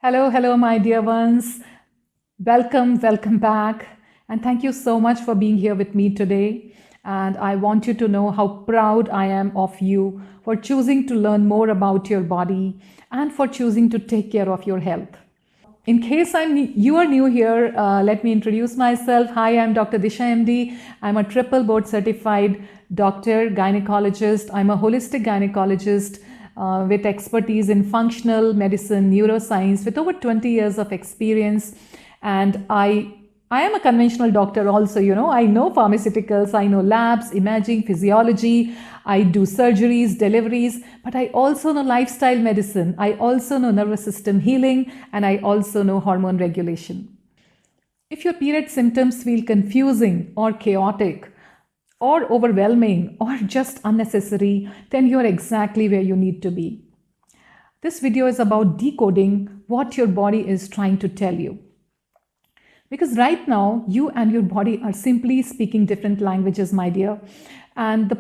Hello, my dear ones. Welcome back. And thank you so much for being here with me today. And I want you to know how proud I am of you for choosing to learn more about your body and for choosing to take care of your health. In case you are new here, let me introduce myself. Hi, I'm Dr. Disha MD. I'm a triple board certified doctor, gynecologist. I'm a holistic gynecologist with expertise in functional medicine, neuroscience, with over 20 years of experience. And I am a conventional doctor also, I know pharmaceuticals, I know labs, imaging, physiology, I do surgeries, deliveries, but I also know lifestyle medicine, I also know nervous system healing, and I also know hormone regulation. If your period symptoms feel confusing or chaotic, or overwhelming or just unnecessary, then you're exactly where you need to be. This video is about decoding what your body is trying to tell you. Because right now, you and your body are simply speaking different languages, my dear. And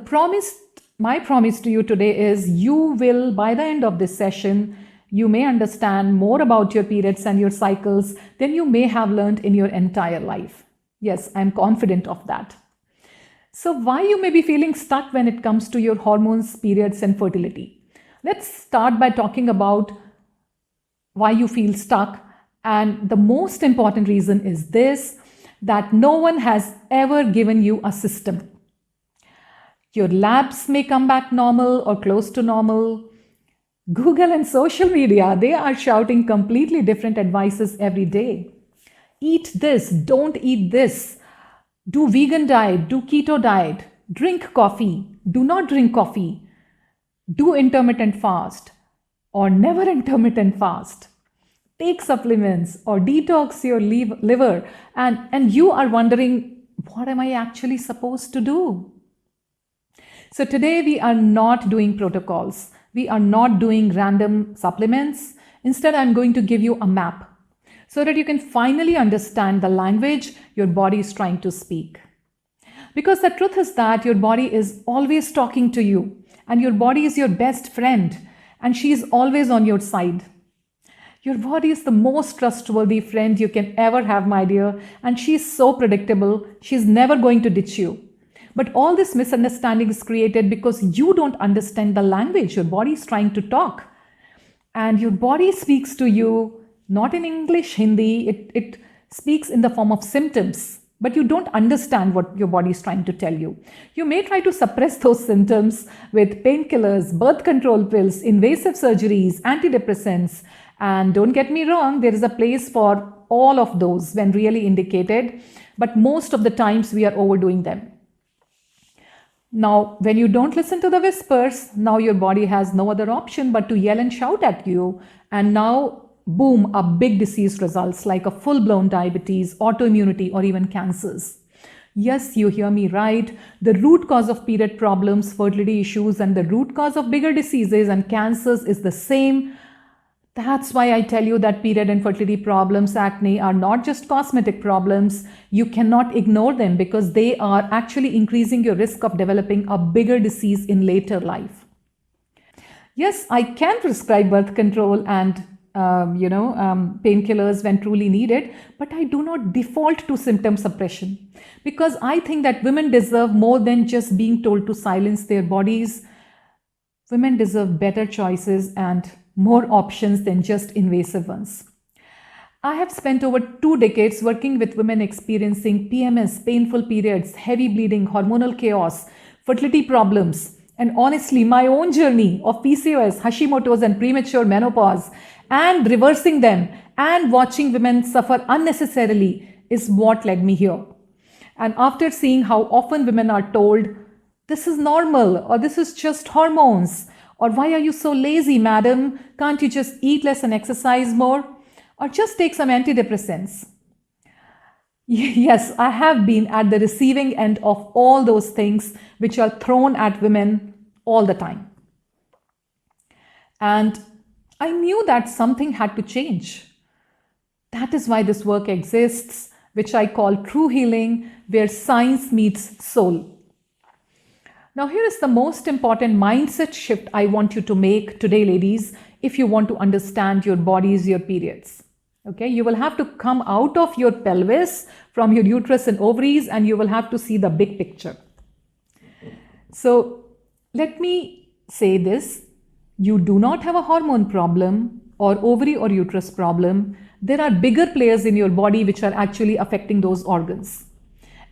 my promise to you today is you will, by the end of this session, you may understand more about your periods and your cycles than you may have learned in your entire life. Yes, I'm confident of that. So why you may be feeling stuck when it comes to your hormones, periods, and fertility? Let's start by talking about why you feel stuck. And the most important reason is this, that no one has ever given you a system. Your labs may come back normal or close to normal. Google and social media, they are shouting completely different advices every day. Eat this, don't eat this. Do vegan diet, do keto diet, drink coffee, do not drink coffee, do intermittent fast or never intermittent fast, take supplements or detox your liver, and you are wondering, what am I actually supposed to do? So today we are not doing protocols. We are not doing random supplements. Instead, I'm going to give you a map, so that you can finally understand the language your body is trying to speak. Because the truth is that your body is always talking to you, and your body is your best friend, and she is always on your side. Your body is the most trustworthy friend you can ever have, my dear, and she is so predictable, she's never going to ditch you. But all this misunderstanding is created because you don't understand the language your body is trying to talk. And your body speaks to you not in English, Hindi, it speaks in the form of symptoms, but you don't understand what your body is trying to tell you. You may try to suppress those symptoms with painkillers, birth control pills, invasive surgeries, antidepressants, and don't get me wrong, there is a place for all of those when really indicated, but most of the times we are overdoing them. Now, when you don't listen to the whispers, now your body has no other option but to yell and shout at you, and now boom, a big disease results like a full-blown diabetes, autoimmunity, or even cancers. Yes, you hear me right. The root cause of period problems, fertility issues, and the root cause of bigger diseases and cancers is the same. That's why I tell you that period and fertility problems, acne, are not just cosmetic problems. You cannot ignore them because they are actually increasing your risk of developing a bigger disease in later life. Yes, I can prescribe birth control and painkillers when truly needed, but I do not default to symptom suppression because I think that women deserve more than just being told to silence their bodies. Women deserve better choices and more options than just invasive ones. I have spent over 2 decades working with women experiencing PMS, painful periods, heavy bleeding, hormonal chaos, fertility problems, and honestly, my own journey of PCOS, Hashimoto's, and premature menopause, and reversing them and watching women suffer unnecessarily is what led me here. And after seeing how often women are told, this is normal, or this is just hormones, or why are you so lazy, madam? Can't you just eat less and exercise more? Or just take some antidepressants? Yes, I have been at the receiving end of all those things which are thrown at women all the time. And I knew that something had to change. That is why this work exists, which I call true healing, where science meets soul. Now, here is the most important mindset shift I want you to make today, ladies, if you want to understand your bodies, your periods. Okay, you will have to come out of your pelvis from your uterus and ovaries, and you will have to see the big picture. So let me say this, you do not have a hormone problem or ovary or uterus problem. There are bigger players in your body which are actually affecting those organs.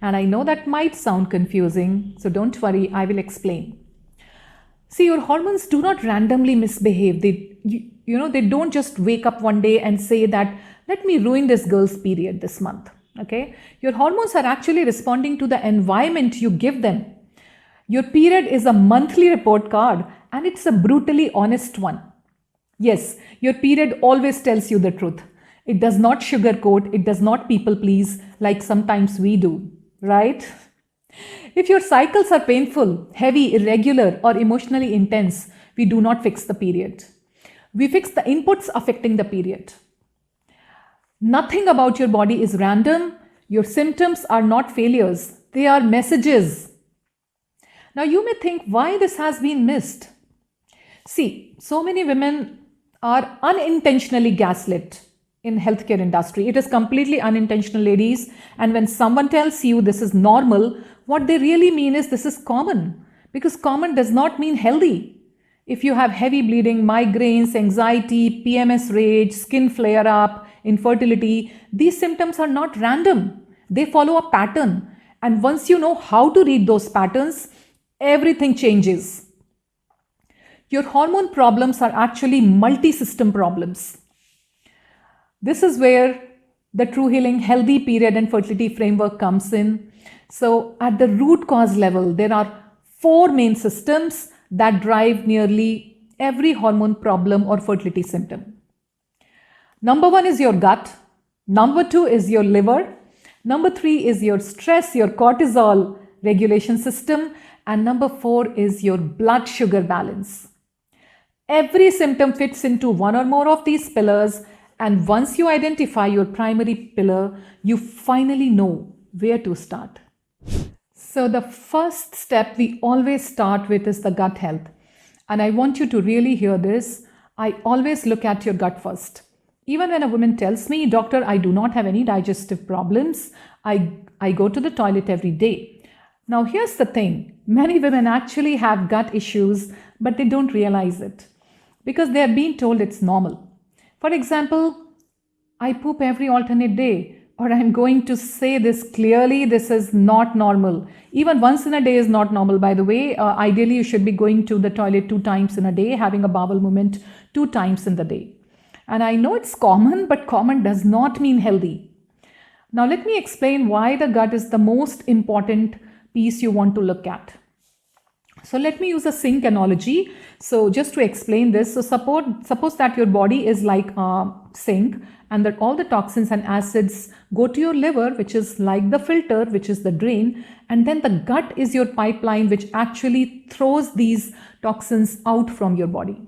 And I know that might sound confusing, so don't worry, I will explain. See, your hormones do not randomly misbehave. They don't just wake up one day and say that, let me ruin this girl's period this month. Okay? Your hormones are actually responding to the environment you give them. Your period is a monthly report card, and it's a brutally honest one. Yes, your period always tells you the truth. It does not sugarcoat, it does not people please like sometimes we do, right? If your cycles are painful, heavy, irregular, or emotionally intense, we do not fix the period. We fix the inputs affecting the period. Nothing about your body is random. Your symptoms are not failures. They are messages. Now you may think why this has been missed. See, so many women are unintentionally gaslit in healthcare industry. It is completely unintentional, ladies. And when someone tells you this is normal, what they really mean is this is common, because common does not mean healthy. If you have heavy bleeding, migraines, anxiety, PMS rage, skin flare up, infertility, these symptoms are not random. They follow a pattern. And once you know how to read those patterns, everything changes. Your hormone problems are actually multi-system problems. This is where the True Healing Healthy Period and Fertility Framework comes in. So at the root cause level, there are 4 main systems that drive nearly every hormone problem or fertility symptom. Number 1 is your gut. Number 2 is your liver. Number 3 is your stress, your cortisol regulation system. And number 4 is your blood sugar balance. Every symptom fits into one or more of these pillars. And once you identify your primary pillar, you finally know where to start. So the first step we always start with is the gut health. And I want you to really hear this. I always look at your gut first. Even when a woman tells me, doctor, I do not have any digestive problems, I go to the toilet every day. Now here's the thing. Many women actually have gut issues, but they don't realize it because they are being told it's normal. For example, I poop every alternate day, or I'm going to say this clearly, this is not normal. Even once in a day is not normal, by the way. Ideally, you should be going to the toilet 2 times in a day, having a bowel movement 2 times in the day. And I know it's common, but common does not mean healthy. Now, let me explain why the gut is the most important piece you want to look at. So let me use a sink analogy. So just to explain this, so suppose that your body is like a sink and that all the toxins and acids go to your liver, which is like the filter, which is the drain, and then the gut is your pipeline, which actually throws these toxins out from your body.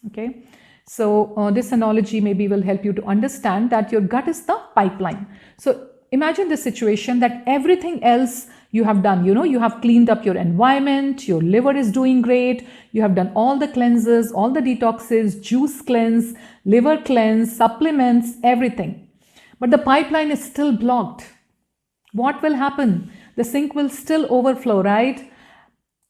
Okay. So this analogy maybe will help you to understand that your gut is the pipeline. So imagine the situation that everything else you have done, you have cleaned up your environment, your liver is doing great, you have done all the cleanses, all the detoxes, juice cleanse, liver cleanse, supplements, everything. But the pipeline is still blocked. What will happen? The sink will still overflow, right?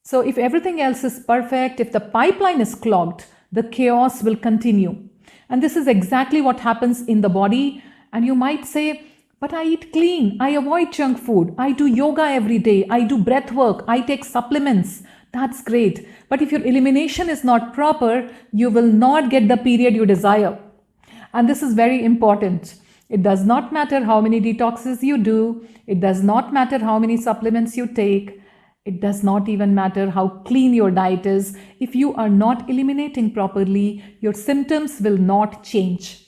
So if everything else is perfect, if the pipeline is clogged, the chaos will continue. And this is exactly what happens in the body. And you might say, but I eat clean, I avoid junk food, I do yoga every day, I do breath work, I take supplements. That's great. But if your elimination is not proper, you will not get the period you desire. And this is very important. It does not matter how many detoxes you do. It does not matter how many supplements you take. It does not even matter how clean your diet is. If you are not eliminating properly, your symptoms will not change.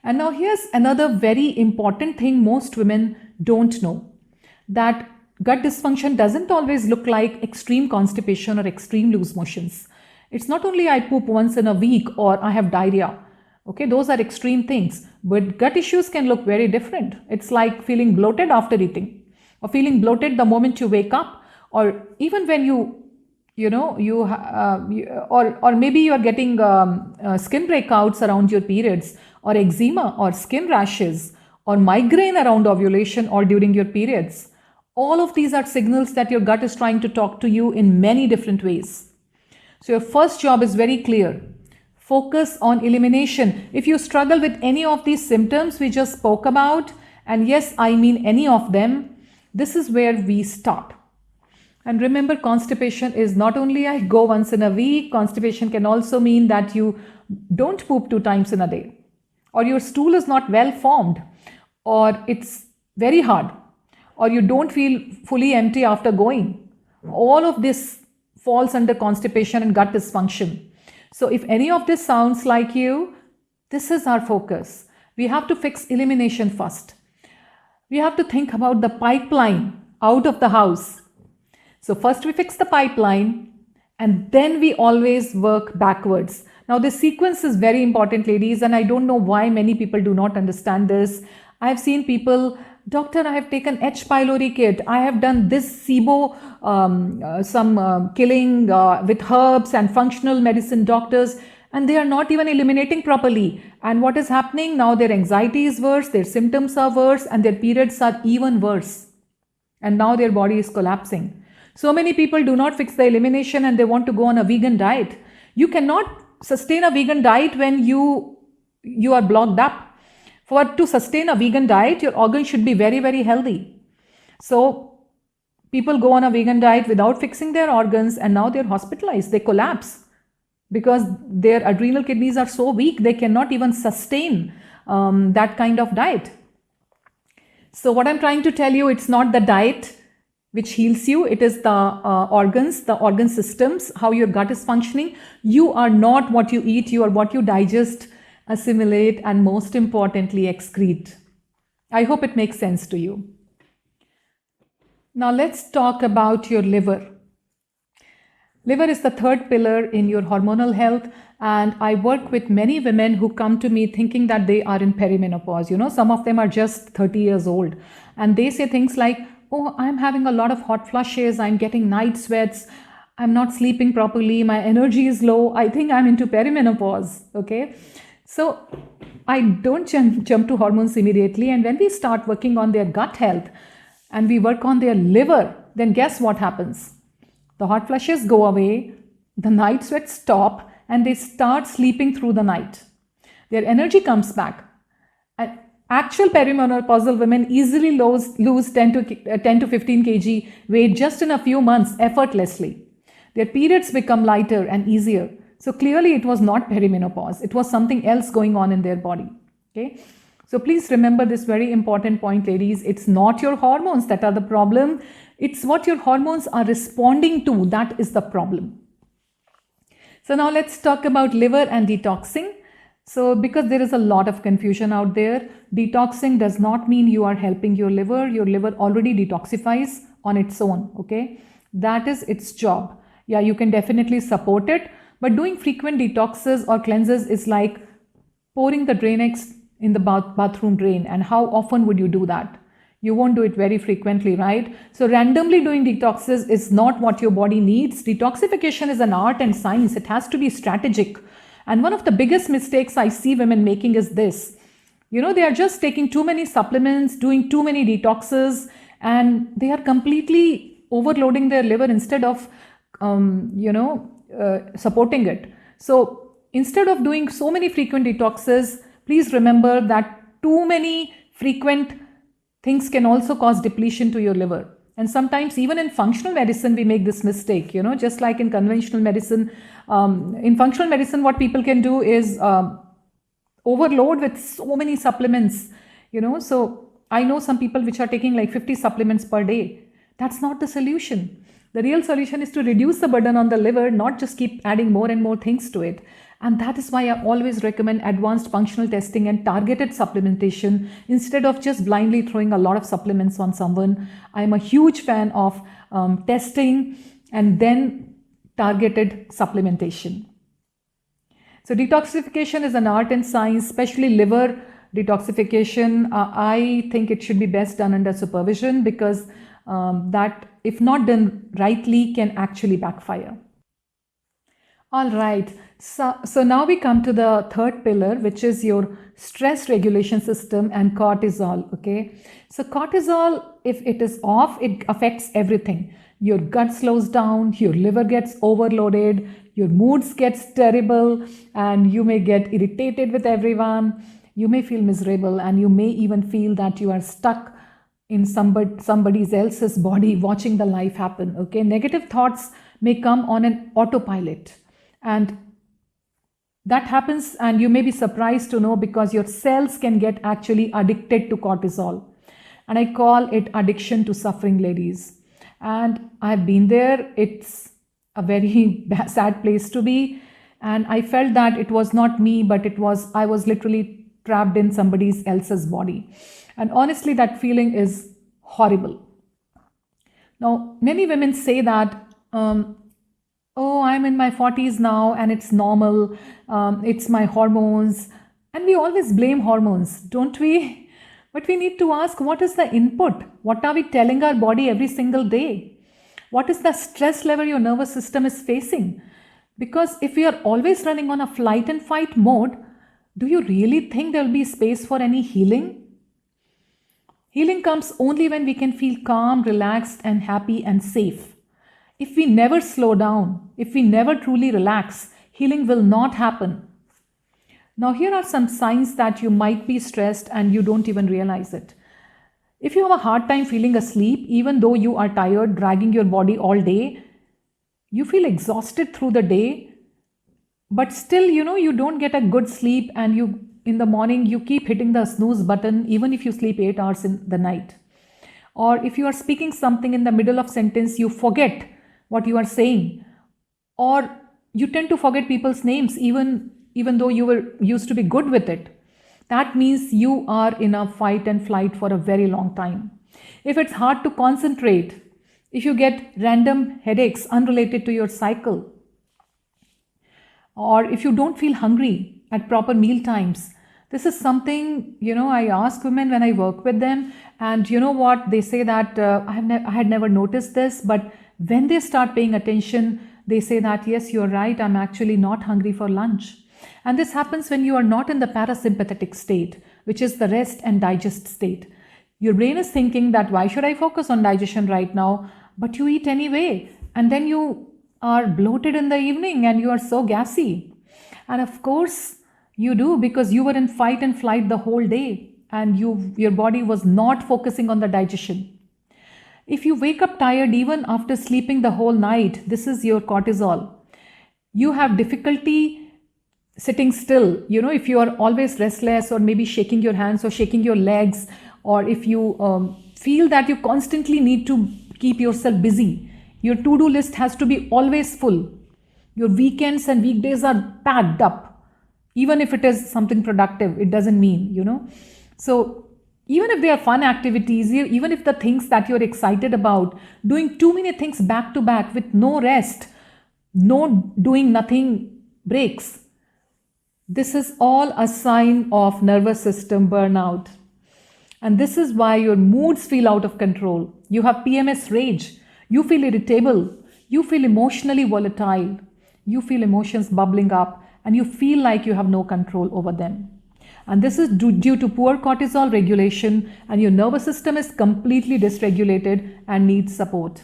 And now here's another very important thing most women don't know, that gut dysfunction doesn't always look like extreme constipation or extreme loose motions. It's not only I poop once in a week or I have diarrhea. Okay, those are extreme things. But gut issues can look very different. It's like feeling bloated after eating, or feeling bloated the moment you wake up, or even when you or maybe you are getting skin breakouts around your periods, or eczema, or skin rashes, or migraine around ovulation or during your periods. All of these are signals that your gut is trying to talk to you in many different ways. So your first job is very clear. Focus on elimination. If you struggle with any of these symptoms we just spoke about, and yes, I mean any of them, this is where we start. And remember, constipation is not only I go once in a week. Constipation can also mean that you don't poop 2 times in a day, or your stool is not well formed, or it's very hard, or you don't feel fully empty after going. All of this falls under constipation and gut dysfunction. So if any of this sounds like you, this is our focus. We have to fix elimination first. We have to think about the pipeline out of the house. So first we fix the pipeline, and then we always work backwards. Now this sequence is very important, ladies, and I don't know why many people do not understand this. I've seen people, doctor, I have taken H. pylori kit, I have done this 𝐲𝐲𝐻, killing with herbs and functional medicine doctors, and they are not even eliminating properly. And what is happening now? Their anxiety is worse, their symptoms are worse, and their periods are even worse. And now their body is collapsing. So many people do not fix the elimination and they want to go on a vegan diet. You cannot sustain a vegan diet when you are blocked up. To sustain a vegan diet, your organs should be very, very healthy. So people go on a vegan diet without fixing their organs, and now they're hospitalized. They collapse because their adrenal kidneys are so weak, they cannot even sustain that kind of diet. So what I'm trying to tell you, it's not the diet which heals you. It is the organs, the organ systems, how your gut is functioning. You are not what you eat, you are what you digest, assimilate, and most importantly, excrete. I hope it makes sense to you. Now let's talk about your liver. Liver is the third pillar in your hormonal health, and I work with many women who come to me thinking that they are in perimenopause. Some of them are just 30 years old, and they say things like, oh, I'm having a lot of hot flushes, I'm getting night sweats, I'm not sleeping properly, my energy is low, I think I'm into perimenopause, okay? So I don't jump to hormones immediately, and when we start working on their gut health and we work on their liver, then guess what happens? The hot flushes go away, the night sweats stop, and they start sleeping through the night. Their energy comes back. And actual perimenopausal women easily lose 10 to 15 kg weight just in a few months effortlessly. Their periods become lighter and easier. So clearly it was not perimenopause. It was something else going on in their body. Okay. So please remember this very important point, ladies. It's not your hormones that are the problem. It's what your hormones are responding to. That is the problem. So now let's talk about liver and detoxing. So because there is a lot of confusion out there, detoxing does not mean you are helping your liver. Your liver already detoxifies on its own. Okay. That is its job. Yeah, you can definitely support it. But doing frequent detoxes or cleanses is like pouring the Drain-X in the bathroom drain. And how often would you do that? You won't do it very frequently, right? So randomly doing detoxes is not what your body needs. Detoxification is an art and science. It has to be strategic. And one of the biggest mistakes I see women making is this. They are just taking too many supplements, doing too many detoxes, and they are completely overloading their liver instead of, supporting it. So instead of doing so many frequent detoxes, please remember that too many frequent things can also cause depletion to your liver. And sometimes even in functional medicine, we make this mistake, just like in conventional medicine. In functional medicine, what people can do is overload with so many supplements, So I know some people which are taking like 50 supplements per day. That's not the solution. The real solution is to reduce the burden on the liver, not just keep adding more and more things to it. And that is why I always recommend advanced functional testing and targeted supplementation instead of just blindly throwing a lot of supplements on someone. I'm a huge fan of testing and then targeted supplementation. So detoxification is an art and science, especially liver detoxification. I think it should be best done under supervision because that, if not done rightly, can actually backfire. All right. So now we come to the third pillar, which is your stress regulation system and cortisol. Okay. So cortisol, if it is off, it affects everything. Your gut slows down, your liver gets overloaded, your moods gets terrible, and you may get irritated with everyone. You may feel miserable, and you may even feel that you are stuck in somebody else's body watching the life happen. Okay. Negative thoughts may come on an autopilot. And that happens, and you may be surprised to know, because your cells can get actually addicted to cortisol. And I call it addiction to suffering, ladies. And I've been there. It's a very sad place to be. And I felt that it was not me, but I was literally trapped in somebody else's body. And honestly, that feeling is horrible. Now, many women say that, oh, I'm in my 40s now and it's normal, it's my hormones. And we always blame hormones, don't we? But we need to ask, what is the input? What are we telling our body every single day? What is the stress level your nervous system is facing? Because if we are always running on a flight and fight mode, do you really think there will be space for any healing? Healing comes only when we can feel calm, relaxed, and happy and safe. If we never slow down, if we never truly relax, healing will not happen. Now, here are some signs that you might be stressed and you don't even realize it. If you have a hard time feeling asleep, even though you are tired, dragging your body all day, you feel exhausted through the day, but still, you don't get a good sleep, and in the morning, you keep hitting the snooze button, even if you sleep 8 hours in the night. Or if you are speaking something in the middle of sentence, you forget what you are saying, or you tend to forget people's names even though you were used to be good with it. That means you are in a fight and flight for a very long time. If it's hard to concentrate, if you get random headaches unrelated to your cycle, or if you don't feel hungry at proper meal times, this is something, I ask women when I work with them, and you know what, they say that I had never noticed this, but when they start paying attention, they say that, yes, you're right, I'm actually not hungry for lunch. And this happens when you are not in the parasympathetic state, which is the rest and digest state. Your brain is thinking that, why should I focus on digestion right now? But you eat anyway. And then you are bloated in the evening and you are so gassy. And of course you do, because you were in fight and flight the whole day and your body was not focusing on the digestion. If you wake up tired even after sleeping the whole night, this is your cortisol. You have difficulty sitting still. If you are always restless, or maybe shaking your hands or shaking your legs, or if you feel that you constantly need to keep yourself busy, your to-do list has to be always full. Your weekends and weekdays are packed up. Even if it is something productive, it doesn't mean, So even if they are fun activities, even if the things that you're excited about, doing too many things back to back with no rest, no doing nothing breaks, this is all a sign of nervous system burnout. And this is why your moods feel out of control. You have PMS rage. You feel irritable. You feel emotionally volatile. You feel emotions bubbling up, and you feel like you have no control over them. And this is due to poor cortisol regulation, and your nervous system is completely dysregulated and needs support.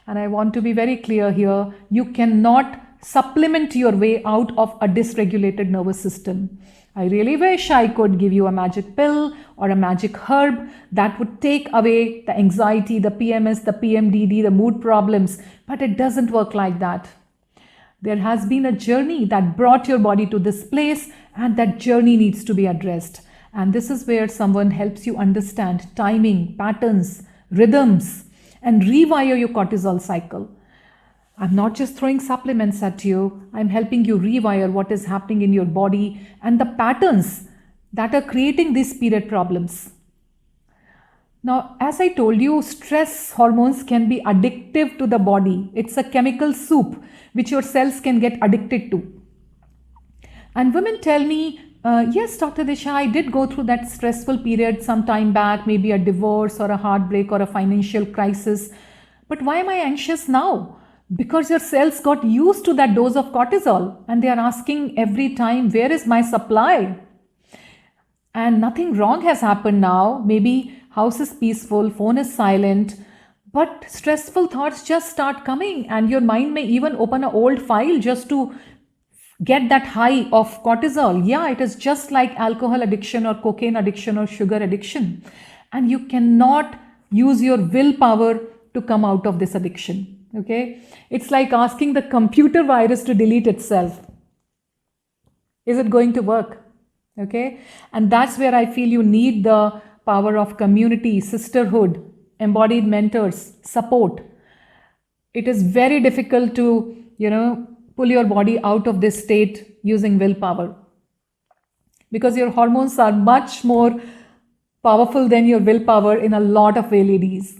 And I want to be very clear here, you cannot supplement your way out of a dysregulated nervous system. I really wish I could give you a magic pill or a magic herb that would take away the anxiety, the PMS, the PMDD, the mood problems, but it doesn't work like that. There has been a journey that brought your body to this place, and that journey needs to be addressed. And this is where someone helps you understand timing, patterns, rhythms, and rewire your cortisol cycle. I'm not just throwing supplements at you. I'm helping you rewire what is happening in your body and the patterns that are creating these period problems. Now, as I told you, stress hormones can be addictive to the body. It's a chemical soup which your cells can get addicted to. And women tell me, yes, Dr. Disha, I did go through that stressful period some time back, maybe a divorce or a heartbreak or a financial crisis. But why am I anxious now? because your cells got used to that dose of cortisol and they are asking every time, where is my supply? And nothing wrong has happened now. Maybe house is peaceful, phone is silent, but stressful thoughts just start coming, and your mind may even open an old file just to get that high of cortisol. Yeah, it is just like alcohol addiction or cocaine addiction or sugar addiction. And you cannot use your willpower to come out of this addiction. Okay, it's like asking the computer virus to delete itself. Is it going to work? Okay, and that's where I feel you need the power of community, sisterhood, embodied mentors, support. It is very difficult to, pull your body out of this state using willpower, because your hormones are much more powerful than your willpower in a lot of way, ladies.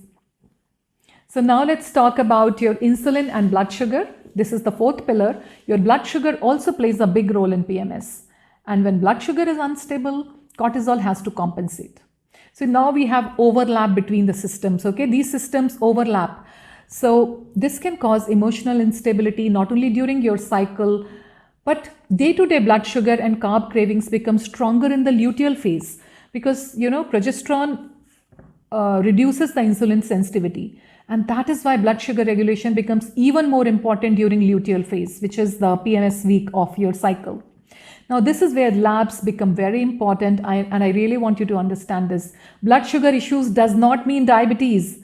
So now let's talk about your insulin and blood sugar. This is the fourth pillar. Your blood sugar also plays a big role in PMS. And when blood sugar is unstable, cortisol has to compensate. So now we have overlap between the systems, okay? These systems overlap. So this can cause emotional instability not only during your cycle, but day-to-day blood sugar and carb cravings become stronger in the luteal phase, because, progesterone reduces the insulin sensitivity. And that is why blood sugar regulation becomes even more important during luteal phase, which is the PMS week of your cycle. Now, this is where labs become very important, and I really want you to understand this. Blood sugar issues does not mean diabetes.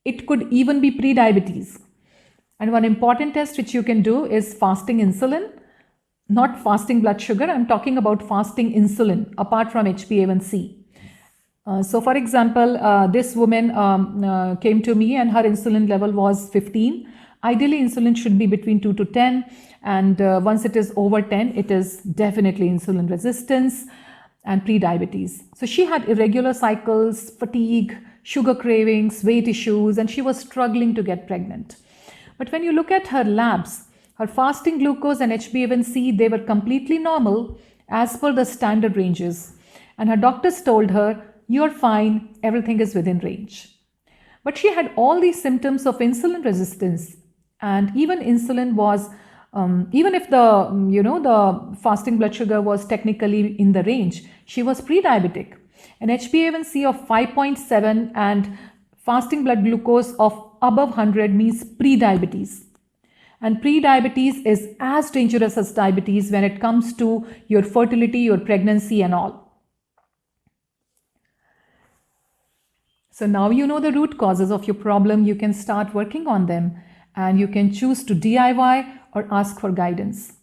It could even be pre-diabetes. And one important test which you can do is fasting insulin, not fasting blood sugar. I'm talking about fasting insulin apart from HbA1c. So for example, this woman came to me and her insulin level was 15. Ideally, insulin should be between 2 to 10. And once it is over 10, it is definitely insulin resistance and pre-diabetes. So she had irregular cycles, fatigue, sugar cravings, weight issues, and she was struggling to get pregnant. But when you look at her labs, her fasting glucose and HbA1c, they were completely normal as per the standard ranges. And her doctors told her, "You're fine, everything is within range." But she had all these symptoms of insulin resistance, and even insulin was, even if the fasting blood sugar was technically in the range, she was pre-diabetic. An HbA1c of 5.7 and fasting blood glucose of above 100 means pre-diabetes. And pre-diabetes is as dangerous as diabetes when it comes to your fertility, your pregnancy and all. So now you know the root causes of your problem. You can start working on them, and you can choose to DIY or ask for guidance.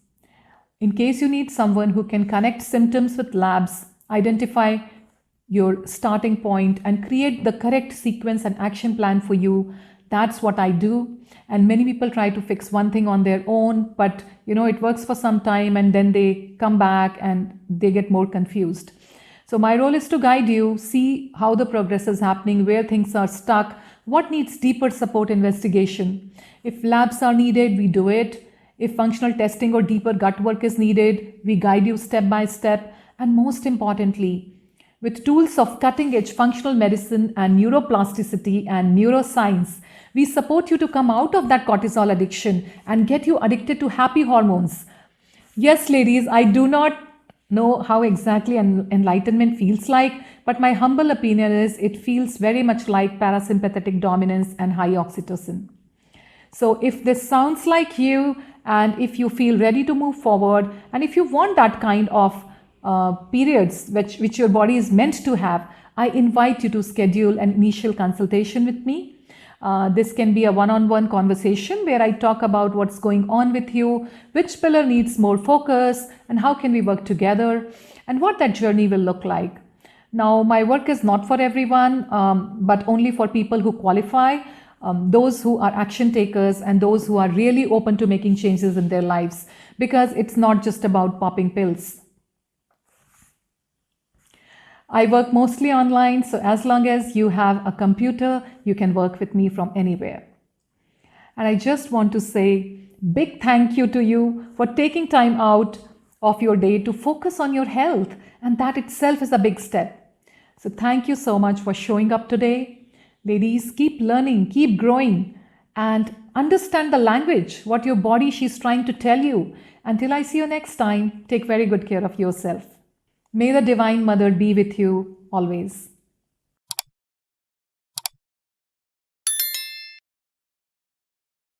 In case you need someone who can connect symptoms with labs, identify your starting point and create the correct sequence and action plan for you, that's what I do. And many people try to fix one thing on their own, but it works for some time and then they come back and they get more confused. So my role is to guide you, see how the progress is happening, where things are stuck, what needs deeper support investigation. If labs are needed, we do it. If functional testing or deeper gut work is needed, we guide you step by step. And most importantly, with tools of cutting-edge functional medicine and neuroplasticity and neuroscience, we support you to come out of that cortisol addiction and get you addicted to happy hormones. Yes, ladies, I do not know how exactly enlightenment feels like, but my humble opinion is it feels very much like parasympathetic dominance and high oxytocin. So if this sounds like you, and if you feel ready to move forward, and if you want that kind of periods which your body is meant to have, I invite you to schedule an initial consultation with me. This can be a one-on-one conversation where I talk about what's going on with you, which pillar needs more focus, and how can we work together, and what that journey will look like. Now, my work is not for everyone, but only for people who qualify, those who are action takers and those who are really open to making changes in their lives, because it's not just about popping pills. I work mostly online, so as long as you have a computer, you can work with me from anywhere. And I just want to say big thank you to you for taking time out of your day to focus on your health, and that itself is a big step. So thank you so much for showing up today. Ladies, keep learning, keep growing, and understand the language, what your body she's trying to tell you. Until I see you next time, take very good care of yourself. May the Divine Mother be with you always.